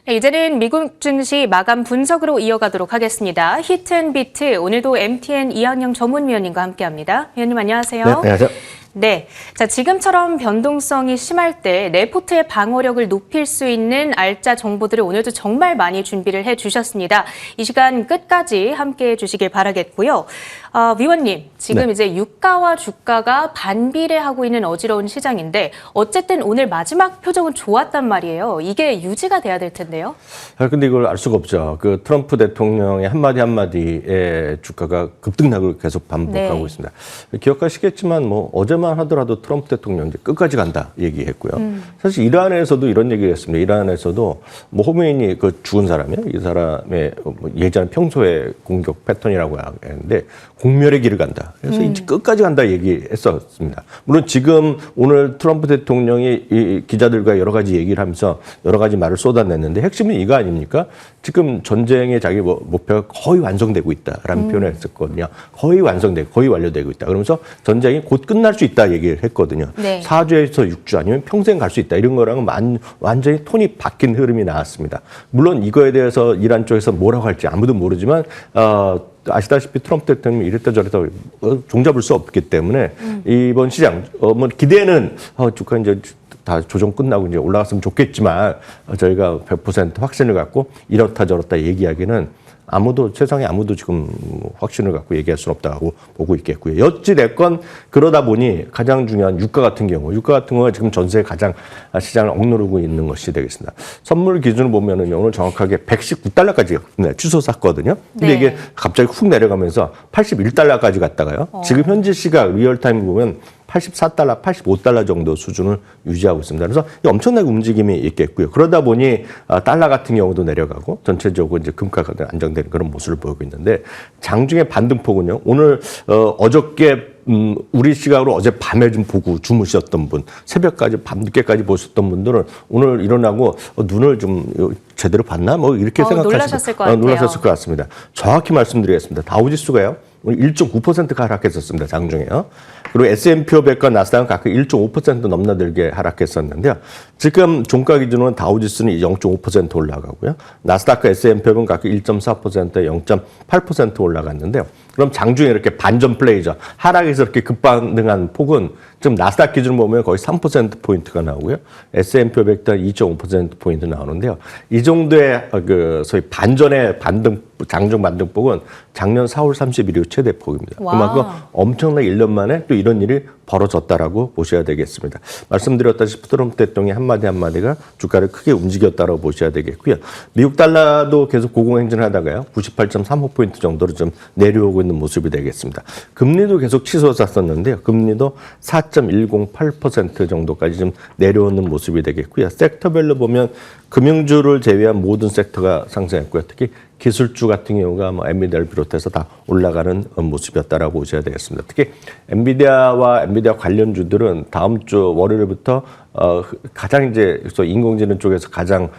이제는 미국 증시 마감 분석으로 이어가도록 하겠습니다. 히트앤비트, 오늘도 MTN 이항영 전문위원님과 함께합니다. 위원님 안녕하세요. 네, 안녕하세요. 네, 자 지금처럼 변동성이 심할 때 레포트의 방어력을 높일 수 있는 알짜 정보들을 오늘도 정말 많이 준비를 해주셨습니다. 이 시간 끝까지 함께해 주시길 바라겠고요. 위원님, 지금 네. 이제 유가와 주가가 반비례하고 있는 어지러운 시장인데 어쨌든 오늘 마지막 표정은 좋았단 말이에요. 이게 유지가 돼야 될 텐데요. 근데 이걸 알 수가 없죠. 그 트럼프 대통령의 한마디 한마디에 주가가 급등락을 계속 반복하고 있습니다. 기억하시겠지만 뭐 어제만 하더라도 트럼프 대통령 이제 끝까지 간다 얘기했고요. 사실 이란에서도 이런 얘기를 했습니다. 이란에서도 뭐 호메이니 그 죽은 사람이요. 이 사람의 예전 평소의 공격 패턴이라고 하는데 공멸의 길을 간다. 그래서 이제 끝까지 간다 얘기했었습니다. 물론 지금 오늘 트럼프 대통령이 이 기자들과 여러 가지 얘기를 하면서 여러 가지 말을 쏟아냈는데 핵심은 이거 아닙니까? 지금 전쟁의 자기 목표가 거의 완성되고 있다라는 표현을 했었거든요. 거의 완성되고 거의 완료되고 있다. 그러면서 전쟁이 곧 끝날 수 있다 얘기를 했거든요. 네. 4주에서 6주 아니면 평생 갈 수 있다. 이런 거랑은 완전히 톤이 바뀐 흐름이 나왔습니다. 물론 이거에 대해서 이란 쪽에서 뭐라고 할지 아무도 모르지만 아시다시피 트럼프 대통령이 이랬다 저랬다 종잡을 수 없기 때문에 이번 시장 뭐 기대는 주가 이제 다 조정 끝나고 이제 올라갔으면 좋겠지만 저희가 100% 확신을 갖고 이렇다 저렇다 얘기하기는 세상에 아무도 지금 확신을 갖고 얘기할 수는 없다고 보고 있겠고요. 어찌됐건 그러다 보니 가장 중요한 유가 같은 경우가 지금 전 세계 가장 시장을 억누르고 있는 것이 되겠습니다. 선물 기준을 보면은 오늘 정확하게 119달러까지 치솟았거든요. 근데 네. 이게 갑자기 훅 내려가면서 81달러까지 갔다가요. 지금 현지 시각 리얼타임 보면 84달러, 85달러 정도 수준을 유지하고 있습니다. 그래서 엄청나게 움직임이 있겠고요. 그러다 보니 달러 같은 경우도 내려가고 전체적으로 이제 금가가 안정되는 그런 모습을 보이고 있는데 장중의 반등폭은요. 오늘 어저께 우리 시각으로 어제 밤에 좀 보고 주무셨던 분, 새벽까지 밤늦게까지 보셨던 분들은 오늘 일어나고 눈을 좀 제대로 봤나? 뭐 이렇게 놀라셨을 것 같아요. 놀라셨을 것 같습니다. 정확히 말씀드리겠습니다. 다우지수가요. 1.9%가 하락했었습니다. 장중에요. 그리고 S&P 500과 나스닥은 각각 1.5% 넘나들게 하락했었는데요. 지금 종가 기준으로는 다우지수는 0.5% 올라가고요. 나스닥과 S&P 500은 각각 1.4%에 0.8% 올라갔는데요. 그럼 장중에 이렇게 반전 플레이죠. 하락에서 이렇게 급반등한 폭은 지금 나스닥 기준으로 보면 거의 3%포인트가 나오고요. S&P 500도 2.5%포인트 나오는데요. 이 정도의 소위 반전의 장중 반등폭은 작년 4월 30일 이후 최대 폭입니다. 그만큼 엄청나게 1년 만에 또 이런 일이 벌어졌다라고 보셔야 되겠습니다. 말씀드렸다시피 트럼프 대통령의 한마디가 주가를 크게 움직였다라고 보셔야 되겠고요. 미국 달러도 계속 고공행진을 하다가요. 98.35포인트 정도로 좀 내려오고 있는 모습이 되겠습니다. 금리도 계속 치솟았었는데요. 금리도 4.108% 정도까지 좀 내려오는 모습이 되겠고요. 섹터별로 보면 금융주를 제외한 모든 섹터가 상승했고요. 특히 기술주 같은 경우가 엔비디아를 비롯해서 다 올라가는 모습이었다라고 보셔야 되겠습니다. 특히 엔비디아와 엔비디아 관련주들은 다음 주 월요일부터 가장 이제 인공지능 쪽에서 가장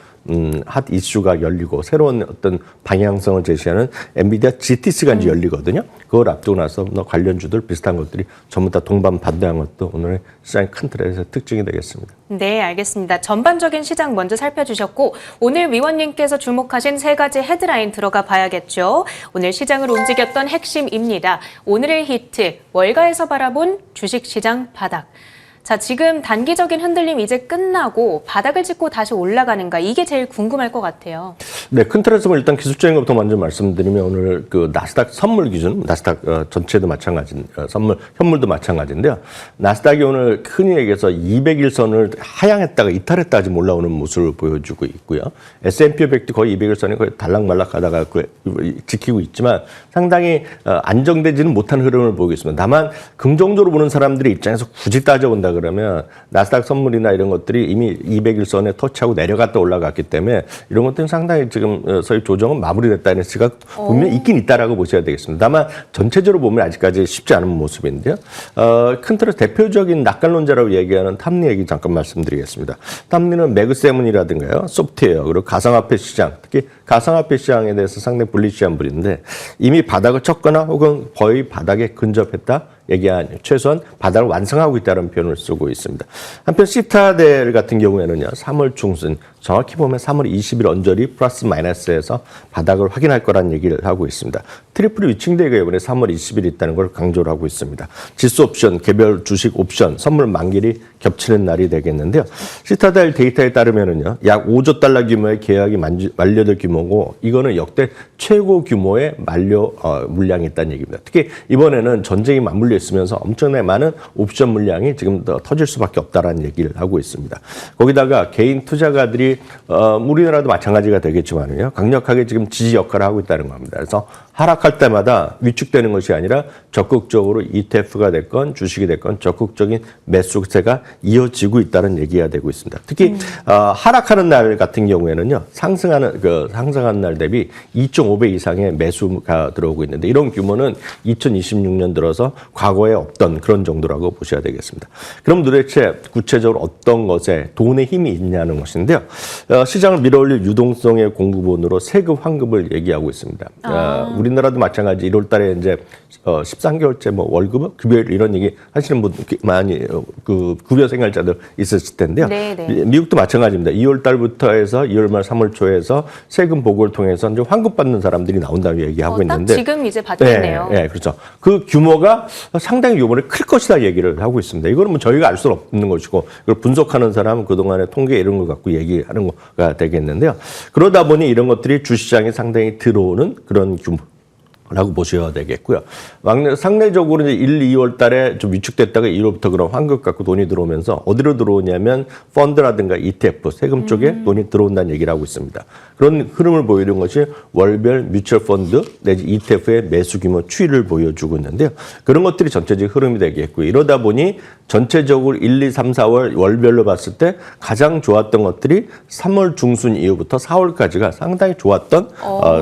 핫 이슈가 열리고 새로운 어떤 방향성을 제시하는 엔비디아 GTC가 이제 열리거든요. 그걸 앞두고 나서 관련주들 비슷한 것들이 전부 다 동반반대한 것도 오늘의 시장의 큰 틀에서 특징이 되겠습니다. 네, 알겠습니다. 전반적인 시장 먼저 살펴주셨고 오늘 위원님께서 주목하신 세 가지 헤드라인 들어가 봐야겠죠. 오늘 시장을 움직였던 핵심입니다. 오늘의 히트, 월가에서 바라본 주식시장 바닥. 자, 지금 단기적인 흔들림 이제 끝나고 바닥을 찍고 다시 올라가는가 이게 제일 궁금할 것 같아요. 네, 큰 틀에서 일단 기술적인 것부터 먼저 말씀드리면 오늘 그 나스닥 선물 기준, 나스닥 전체도 마찬가지, 선물 현물도 마찬가지인데요. 나스닥이 오늘 흔히 얘기해서 200일선을 하향했다가 이탈했다가 지금 올라오는 모습을 보여주고 있고요. S&P 500도 거의 200일선이 거의 달락말락하다가 지키고 있지만 상당히 안정되지는 못한 흐름을 보이고 있습니다. 다만 긍정적으로 보는 사람들의 입장에서 굳이 따져본다 그러면 나스닥 선물이나 이런 것들이 이미 200일선에 터치하고 내려갔다 올라갔기 때문에 이런 것들은 상당히 지금 소위 조정은 마무리됐다는 시각 분명히 있긴 있다라고 보셔야 되겠습니다. 다만 전체적으로 보면 아직까지 쉽지 않은 모습인데요. 큰 틀에서 대표적인 낙관론자라고 얘기하는 탐리 얘기 잠깐 말씀드리겠습니다. 탐리는 매그세븐이라든가요, 소프트웨어 그리고 가상화폐 시장, 특히 가상화폐 시장에 대해서 상당히 불리시한 분인데 이미 바닥을 쳤거나 혹은 거의 바닥에 근접했다. 얘기한 최소한 바닥을 완성하고 있다는 표현을 쓰고 있습니다. 한편 시타델 같은 경우에는요. 3월 중순 정확히 보면 3월 20일 언저리 플러스 마이너스에서 바닥을 확인할 거란 얘기를 하고 있습니다. 트리플이 위층되기가 이번에 3월 20일 있다는 걸 강조를 하고 있습니다. 지수 옵션, 개별 주식 옵션, 선물 만기일이 겹치는 날이 되겠는데요. 시타델 데이터에 따르면은요. 약 5조 달러 규모의 계약이 만료될 규모고 이거는 역대 최고 규모의 만료 물량이 있다는 얘기입니다. 특히 이번에는 전쟁이 맞물려 있으면서 엄청나게 많은 옵션 물량이 지금 더 터질 수밖에 없다라는 얘기를 하고 있습니다. 거기다가 개인 투자가들이 우리나라도 마찬가지가 되겠지만요. 강력하게 지금 지지 역할을 하고 있다는 겁니다. 그래서 하락할 때마다 위축되는 것이 아니라 적극적으로 ETF가 됐건 주식이 됐건 적극적인 매수세가 이어지고 있다는 얘기가 되고 있습니다. 특히 하락하는 날 같은 경우에는요. 상승하는 날 대비 2.5배 이상의 매수가 들어오고 있는데 이런 규모는 2026년 들어서 과거에 없던 그런 정도라고 보셔야 되겠습니다. 그럼 도대체 구체적으로 어떤 것에 돈의 힘이 있냐는 것인데요. 시장을 밀어올릴 유동성의 공급원으로 세금 환급을 얘기하고 있습니다. 우리나라도 마찬가지 1월 달에 이제 13개월째 뭐 월급, 급여일 이런 얘기 하시는 분 많이 그 급여 생활자들 있었을 텐데요. 네네. 미국도 마찬가지입니다. 2월 달부터 해서 2월 말 3월 초에서 세금 보고를 통해서 이제 환급 받는 사람들이 나온다고 얘기하고 있는데 지금 이제 받겠네요. 네, 그렇죠. 그 규모가 상당히 요번에 클 것이다 얘기를 하고 있습니다. 이거는 뭐 저희가 알 수는 없는 것이고 이걸 분석하는 사람은 그동안의 통계 이런 거 갖고 얘기하는 거가 되겠는데요. 그러다 보니 이런 것들이 주시장에 상당히 들어오는 그런 규모라고 보셔야 되겠고요. 상대적으로 이제 1, 2월 달에 좀 위축됐다가 1월부터 그런 환급 갖고 돈이 들어오면서 어디로 들어오냐면 펀드라든가 ETF, 세금 쪽에 돈이 들어온다는 얘기를 하고 있습니다. 그런 흐름을 보이는 것이 월별 뮤추얼 펀드 내지 ETF의 매수 규모 추이를 보여주고 있는데요. 그런 것들이 전체적 흐름이 되겠고요. 이러다 보니 전체적으로 1, 2, 3, 4월 월별로 봤을 때 가장 좋았던 것들이 3월 중순 이후부터 4월까지가 상당히 좋았던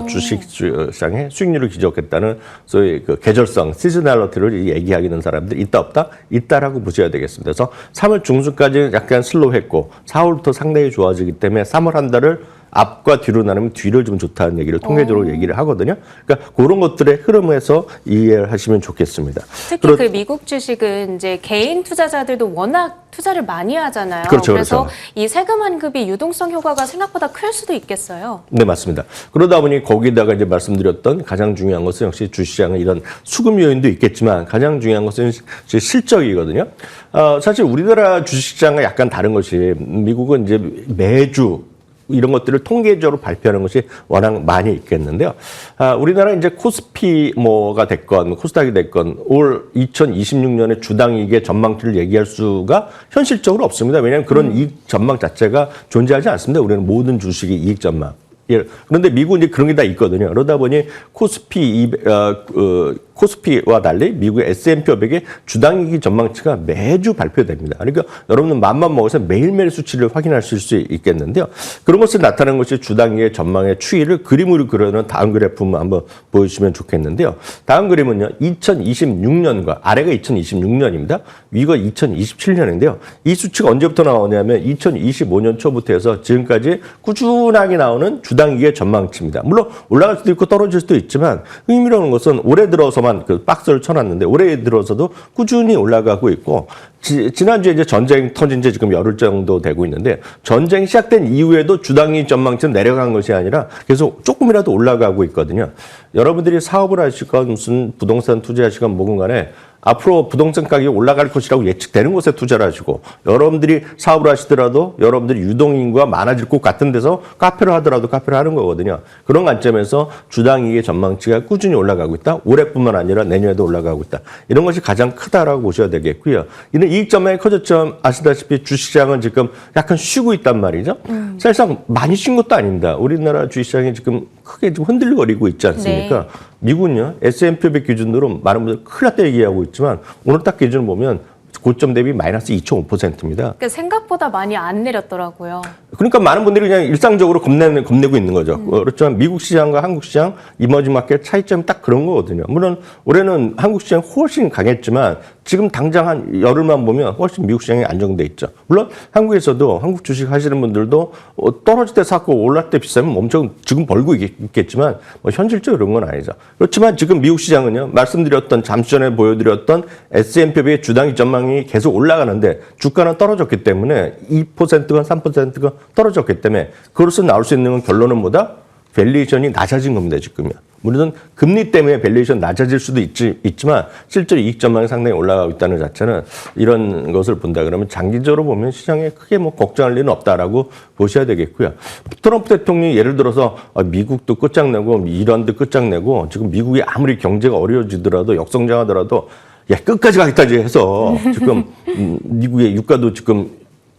주식 시장의 수익률을 기록했다는 소위 그 계절성, 시즈널리티를 얘기하기는 사람들이 있다 없다? 있다라고 보셔야 되겠습니다. 그래서 3월 중순까지는 약간 슬로우했고 4월부터 상당히 좋아지기 때문에 3월 한 달을 앞과 뒤로 나누면 뒤를 좀 좋다는 얘기를 통계적으로 얘기를 하거든요. 그러니까 그런 것들의 흐름에서 이해를 하시면 좋겠습니다. 특히 그 미국 주식은 이제 개인 투자자들도 워낙 투자를 많이 하잖아요. 그렇죠, 그래서 그렇죠. 이 세금 환급이 유동성 효과가 생각보다 클 수도 있겠어요. 네, 맞습니다. 그러다 보니 거기다가 이제 말씀드렸던 가장 중요한 것은 역시 주시장은 이런 수급 요인도 있겠지만 가장 중요한 것은 실적이거든요. 사실 우리나라 주식시장과 약간 다른 것이 미국은 이제 매주 이런 것들을 통계적으로 발표하는 것이 워낙 많이 있겠는데요. 우리나라 이제 코스피 뭐가 됐건 코스닥이 됐건 올 2026년에 주당이익의 전망치를 얘기할 수가 현실적으로 없습니다. 왜냐하면 그런 이익 전망 자체가 존재하지 않습니다. 우리는 모든 주식이 이익 전망. 예. 그런데 미국은 이제 그런 게 다 있거든요. 그러다 보니 코스피와 달리 미국의 S&P 500의 주당이익 전망치가 매주 발표됩니다. 그러니까 여러분은 맘만 먹어서 매일매일 수치를 확인하실 수 있겠는데요. 그런 것을 나타내는 것이 주당이익의 전망의 추이를 그림으로 그려놓은 다음 그래프만 한번 보여주시면 좋겠는데요. 다음 그림은요. 2026년과 아래가 2026년입니다. 위가 2027년인데요. 이 수치가 언제부터 나오냐면 2025년 초부터 해서 지금까지 꾸준하게 나오는 주당이익의 전망치입니다. 물론 올라갈 수도 있고 떨어질 수도 있지만 의미로는 것은 올해 들어서만 그 박스를 쳐놨는데 올해 들어서도 꾸준히 올라가고 있고 지난주에 이제 전쟁 터진 지 지금 열흘 정도 되고 있는데 전쟁 시작된 이후에도 주당이익 전망치는 내려간 것이 아니라 계속 조금이라도 올라가고 있거든요. 여러분들이 사업을 하시건 무슨 부동산 투자하시건 뭐건 간에 앞으로 부동산 가격이 올라갈 것이라고 예측되는 곳에 투자를 하시고 여러분들이 사업을 하시더라도 여러분들이 유동인구가 많아질 것 같은 데서 카페를 하더라도 카페를 하는 거거든요. 그런 관점에서 주당이익의 전망치가 꾸준히 올라가고 있다. 올해뿐만 아니라 내년에도 올라가고 있다. 이런 것이 가장 크다라고 보셔야 되겠고요. 이런 이익 전망이 커졌지만 아시다시피 주식시장은 지금 약간 쉬고 있단 말이죠. 사실상 많이 쉰 것도 아닙니다. 우리나라 주식시장이 지금 크게 좀 흔들거리고 있지 않습니까? 네. 미국은요, S&P 500 기준으로 많은 분들 큰일 났다 얘기하고 있지만 오늘 딱 기준을 보면 고점 대비 마이너스 2.5%입니다. 그러니까 생각보다 많이 안 내렸더라고요. 그러니까 많은 분들이 그냥 일상적으로 겁내고 있는 거죠. 그렇지만 미국 시장과 한국 시장, 이머징 마켓 차이점이 딱 그런 거거든요. 물론 올해는 한국 시장 훨씬 강했지만 지금 당장 한 열흘만 보면 훨씬 미국 시장이 안정돼 있죠. 물론 한국에서도 한국 주식 하시는 분들도 떨어질 때 사고 올랐을 때 비싸면 엄청 지금 벌고 있겠지만 뭐 현실적으로 그런 건 아니죠. 그렇지만 지금 미국 시장은요, 말씀드렸던 잠시 전에 보여드렸던 S&P의 주당 전망이 계속 올라가는데 주가는 떨어졌기 때문에 2%가 3%가 떨어졌기 때문에 그로서 나올 수 있는 결론은 뭐다? 밸류에이션이 낮아진 겁니다, 지금요. 물론 금리 때문에 밸류에이션 낮아질 수도 있지만 실제로 이익 전망이 상당히 올라가고 있다는 자체는 이런 것을 본다 그러면 장기적으로 보면 시장에 크게 뭐 걱정할 일은 없다라고 보셔야 되겠고요. 트럼프 대통령이 예를 들어서 미국도 끝장내고 이란도 끝장내고 지금 미국이 아무리 경제가 어려워지더라도 역성장하더라도 야, 끝까지 가겠다 해서 지금 미국의 유가도 지금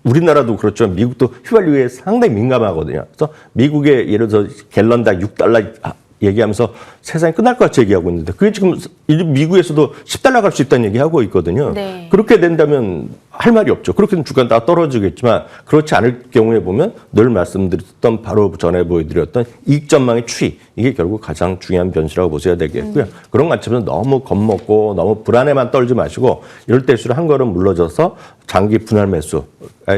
우리나라도 그렇죠. 미국도 휘발유에 상당히 민감하거든요. 그래서 미국의 예를 들어서 갤런당 $6 얘기하면서 세상이 끝날 것 같이 얘기하고 있는데 그게 지금 미국에서도 $10 갈 수 있다는 얘기하고 있거든요. 네. 그렇게 된다면 할 말이 없죠. 그렇게 되면 주가는 다 떨어지겠지만 그렇지 않을 경우에 보면 늘 말씀드렸던 바로 전에 보여드렸던 이익 전망의 추이 이게 결국 가장 중요한 변수라고 보셔야 되겠고요. 그런 관점에서 너무 겁먹고 너무 불안에만 떨지 마시고 이럴 때일수록 한 걸음 물러져서 장기 분할 매수의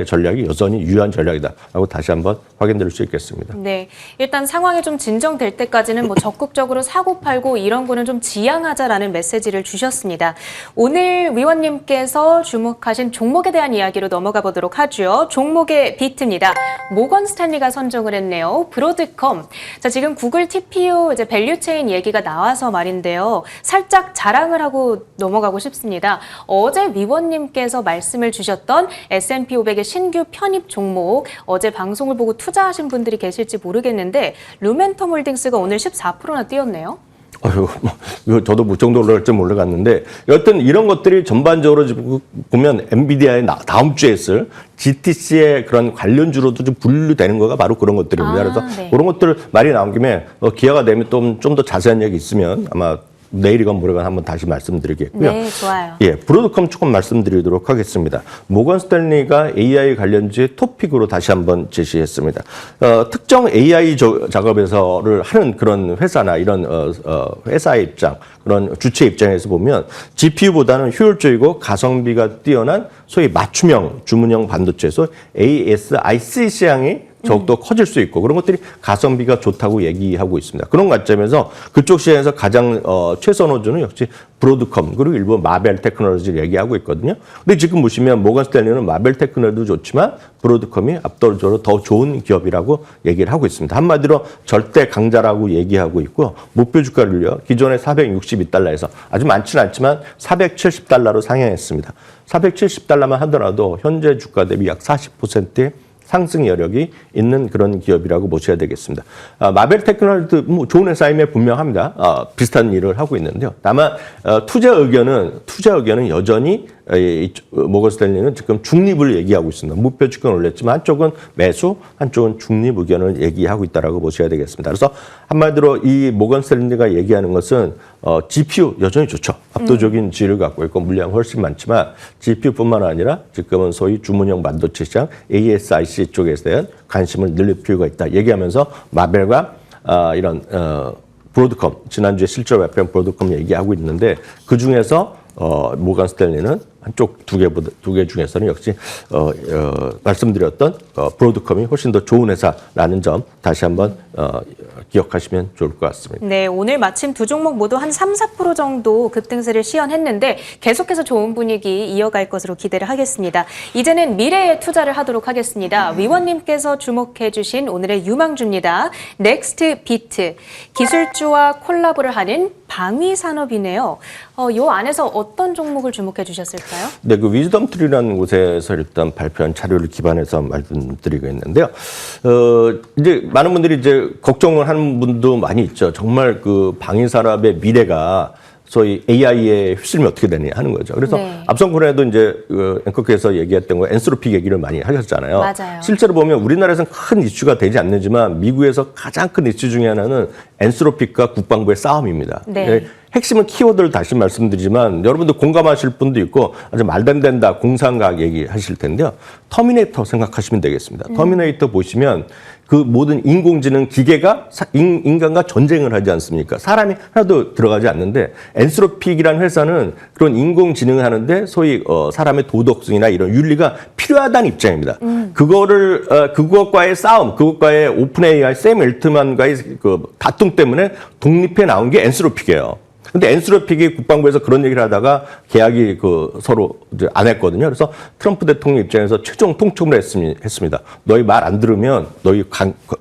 전략이 여전히 유효한 전략이다라고 다시 한번 확인드릴 수 있겠습니다. 네, 일단 상황이 좀 진정될 때까지는 뭐 적극적으로 사고 팔고 이런 거는 좀 지양하자라는 메시지를 주셨습니다. 오늘 위원님께서 주목하신 종목에 대한 이야기로 넘어가 보도록 하죠. 종목의 비트입니다. 모건 스탠리가 선정을 했네요. 브로드컴. 자, 지금 구글 TPU 이제 밸류체인 얘기가 나와서 말인데요. 살짝 자랑을 하고 넘어가고 싶습니다. 어제 위원님께서 말씀을 주셨던 S&P 500의 신규 편입 종목 어제 방송을 보고 투자하신 분들이 계실지 모르겠는데 루멘텀 홀딩스가 오늘 14%나 뛰었네요. 이거 저도 뭐 정도 올라갈 줄 몰라갔는데 여하튼 이런 것들이 전반적으로 보면 엔비디아의 다음 주에 있을 GTC의 그런 관련주로도 좀 분류되는 거가 바로 그런 것들입니다. 그래서 네. 그런 것들 말이 나온 김에 기회가 되면 좀 더 자세한 얘기 있으면 아마 내일이건 모레건 한번 다시 말씀드리겠고요. 네, 좋아요. 예, 브로드컴 조금 말씀드리도록 하겠습니다. 모건 스탠리가 AI 관련주의 토픽으로 다시 한번 제시했습니다. 특정 AI 작업에서를 하는 그런 회사나 이런 회사의 입장, 그런 주체 입장에서 보면 GPU보다는 효율적이고 가성비가 뛰어난 소위 맞춤형 주문형 반도체에서 ASIC 시장이 더욱더 커질 수 있고 그런 것들이 가성비가 좋다고 얘기하고 있습니다. 그런 관점에서 그쪽 시장에서 가장 최선 호주는 역시 브로드컴 그리고 일부 마벨 테크놀로지를 얘기하고 있거든요. 근데 지금 보시면 모건 스탠리는 마벨 테크놀로지도 좋지만 브로드컴이 압도적으로 더 좋은 기업이라고 얘기를 하고 있습니다. 한마디로 절대 강자라고 얘기하고 있고 목표 주가를요. 기존의 $462에서 아주 많지는 않지만 $470로 상향했습니다. $470만 하더라도 현재 주가 대비 약 40%의 상승 여력이 있는 그런 기업이라고 보셔야 되겠습니다. 마벨 테크놀로지도 뭐 좋은 회사임에 분명합니다. 비슷한 일을 하고 있는데요. 다만 투자 의견은 여전히 모건 스탠리는 지금 중립을 얘기하고 있습니다. 목표 주가는 올렸지만 한쪽은 매수, 한쪽은 중립 의견을 얘기하고 있다라고 보셔야 되겠습니다. 그래서 한마디로 이 모건 스탠리가 얘기하는 것은 GPU 여전히 좋죠. 압도적인 지위를 갖고 있고 물량 훨씬 많지만 GPU뿐만 아니라 지금은 소위 주문형 반도체 시장 ASIC 쪽에 대한 관심을 늘릴 필요가 있다. 얘기하면서 마벨과 이런 브로드컴 지난주에 실적 발표한 브로드컴 얘기하고 있는데 그 중에서 모건 스탠리는 한쪽 두 개 중에서는 역시 말씀드렸던 브로드컴이 훨씬 더 좋은 회사라는 점 다시 한번 기억하시면 좋을 것 같습니다. 네, 오늘 마침 두 종목 모두 한 3, 4% 정도 급등세를 시현했는데 계속해서 좋은 분위기 이어갈 것으로 기대를 하겠습니다. 이제는 미래에 투자를 하도록 하겠습니다. 위원님께서 주목해 주신 오늘의 유망주입니다. 넥스트 비트. 기술주와 콜라보를 하는 방위 산업이네요. 이 안에서 어떤 종목을 주목해 주셨을까요? 네, 그 위즈덤 트리라는 곳에서 일단 발표한 자료를 기반해서 말씀드리고 있는데요. 이제 많은 분들이 이제 걱정을 하는 분도 많이 있죠. 정말 그 방위 산업의 미래가 소위 AI에 휩쓸면 어떻게 되느냐 하는 거죠. 그래서 네. 앞선 코너에도 이제 앵커께서 얘기했던 거 엔트로피 얘기를 많이 하셨잖아요. 맞아요. 실제로 보면 우리나라에서는 큰 이슈가 되지 않는지만 미국에서 가장 큰 이슈 중에 하나는 엔스로픽과 국방부의 싸움입니다. 네. 예, 핵심은 키워드를 다시 말씀드리지만 여러분들 공감하실 분도 있고 아주 말도 안 된다 공상과학 얘기하실 텐데요. 터미네이터 생각하시면 되겠습니다. 터미네이터 보시면 그 모든 인공지능 기계가 인간과 전쟁을 하지 않습니까? 사람이 하나도 들어가지 않는데 엔스로픽이라는 회사는 그런 인공지능을 하는데 소위 사람의 도덕성이나 이런 윤리가 필요하다는 입장입니다. 그것과의 싸움, 그것과의 오픈 AI 샘 엘트만과의 그 다툼 때문에 독립해 나온 게 엔스로픽이에요. 근데 엔스로픽이 국방부에서 그런 얘기를 하다가 계약이 서로 이제 안 했거든요. 그래서 트럼프 대통령 입장에서 최종 통첩을 했습니다. 너희 말 안 들으면 너희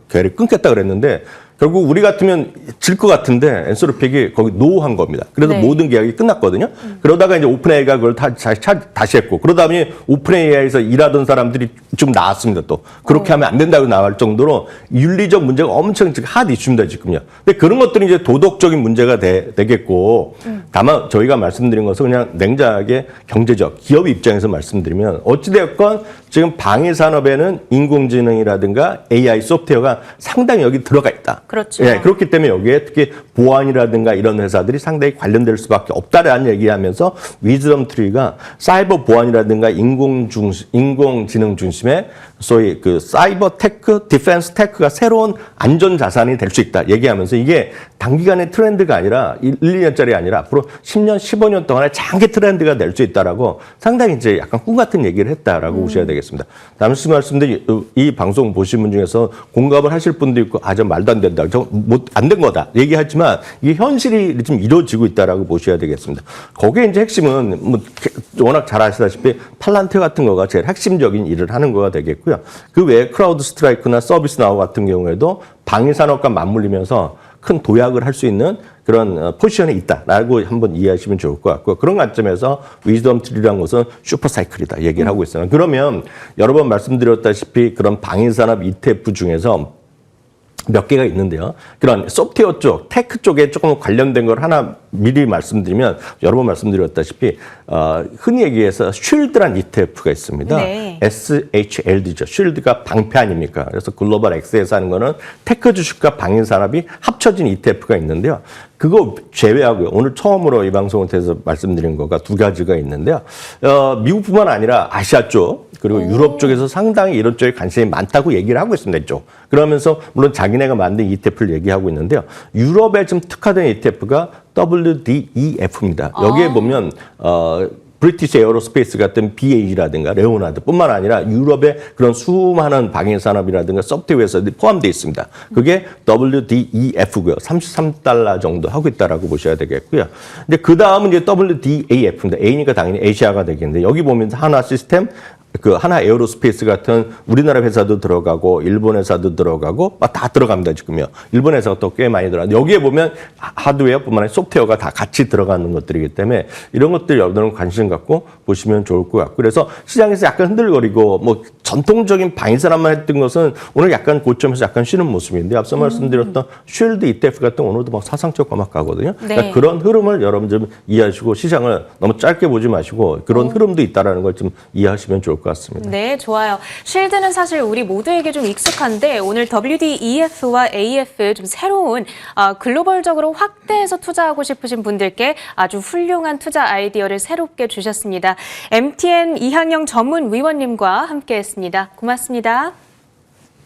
계약을 끊겠다 그랬는데 결국 우리 같으면 질 것 같은데 엔스로픽이 거기 노한 겁니다. 그래서 네. 모든 계약이 끝났거든요. 그러다가 이제 오픈AI가 그걸 다시 했고 그러다 보니 오픈AI에서 일하던 사람들이 좀 나왔습니다. 또 그렇게 하면 안 된다고 나올 정도로 윤리적 문제가 엄청 지금 핫 이슈입니다. 지금요. 근데 그런 것들이 이제 도덕적인 문제가 되겠고 다만 저희가 말씀드린 것은 그냥 냉정하게 경제적 기업 입장에서 말씀드리면 어찌되었건 지금 방위 산업에는 인공지능이라든가 AI 소프트웨어가 상당히 여기 들어가 있다. 그렇죠. 예, 그렇기 때문에 여기에 특히 보안이라든가 이런 회사들이 상당히 관련될 수밖에 없다라는 얘기하면서 위즈덤 트리가 사이버 보안이라든가 인공지능 중심의 소위 그 사이버 테크, 디펜스 테크가 새로운 안전 자산이 될 수 있다 얘기하면서 이게 단기간의 트렌드가 아니라 1, 2년짜리 아니라 앞으로 10년, 15년 동안의 장기 트렌드가 될 수 있다라고 상당히 이제 약간 꿈 같은 얘기를 했다라고 보셔야 되겠습니다. 다시 말씀드린 이 방송 보신 분 중에서 공감을 하실 분도 있고 저 말도 안 된다. 안 된 거다. 얘기하지만 이게 현실이 좀 이루어지고 있다라고 보셔야 되겠습니다. 거기에 이제 핵심은 뭐 워낙 잘 아시다시피 팔란트 같은 거가 제일 핵심적인 일을 하는 거가 되겠고요. 그 외에 크라우드 스트라이크나 서비스 나우 같은 경우에도 방위 산업과 맞물리면서 큰 도약을 할 수 있는 그런 포지션에 있다라고 한번 이해하시면 좋을 것 같고 그런 관점에서 위즈덤 트리라는 것은 슈퍼사이클이다 얘기를 하고 있어요. 그러면 여러 번 말씀드렸다시피 그런 방위산업 ETF 중에서 몇 개가 있는데요. 그런 소프트웨어 쪽, 테크 쪽에 조금 관련된 걸 하나 미리 말씀드리면 여러 번 말씀드렸다시피 흔히 얘기해서 쉴드란 ETF가 있습니다. 네. SHLD죠. 쉴드가 방패 아닙니까? 그래서 글로벌 X에서 하는 거는 테크 주식과 방위 산업이 합쳐진 ETF가 있는데요. 그거 제외하고요. 오늘 처음으로 이 방송을 통해서 말씀드린 거가 두 가지가 있는데요. 미국뿐만 아니라 아시아 쪽 그리고 유럽 쪽에서 상당히 이런 쪽에 관심이 많다고 얘기를 하고 있습니다. 이쪽. 그러면서 물론 자기네가 만든 ETF를 얘기하고 있는데요. 유럽에 좀 특화된 ETF가 WDEF입니다. 여기에 보면 브리티시 에어로스페이스 같은 BA라든가 레오나드뿐만 아니라 유럽의 그런 수많은 방위 산업이라든가 소프트웨어 회사들이 포함되어 있습니다. 그게 WDEF고요. 33달러 정도 하고 있다라고 보셔야 되겠고요. 근데 그 다음은 이제 WDAF입니다. A니까 당연히 아시아가 되겠는데 여기 보면 하나 시스템 그 하나 에어로스페이스 같은 우리나라 회사도 들어가고 일본 회사도 들어가고 다 들어갑니다 지금요. 일본 회사가 또 꽤 많이 들어가는데 여기에 보면 하드웨어뿐만 아니라 소프트웨어가 다 같이 들어가는 것들이기 때문에 이런 것들 여러분들은 관심 갖고 보시면 좋을 것 같고 그래서 시장에서 약간 흔들거리고 뭐 전통적인 방위산업만 했던 것은 오늘 약간 고점에서 약간 쉬는 모습인데 앞서 말씀드렸던 쉴드 ETF 같은 오늘도 막 사상적 막 가거든요. 네. 그러니까 그런 흐름을 여러분 좀 이해하시고 시장을 너무 짧게 보지 마시고 그런 흐름도 있다라는 걸 좀 이해하시면 좋을 것 같습니다. 네, 좋아요. 쉴드는 사실 우리 모두에게 좀 익숙한데 오늘 WDEF와 AF 좀 새로운 글로벌적으로 확대해서 투자하고 싶으신 분들께 아주 훌륭한 투자 아이디어를 새롭게 주셨습니다. MTN 이항영 전문 위원님과 함께했습니다. 고맙습니다.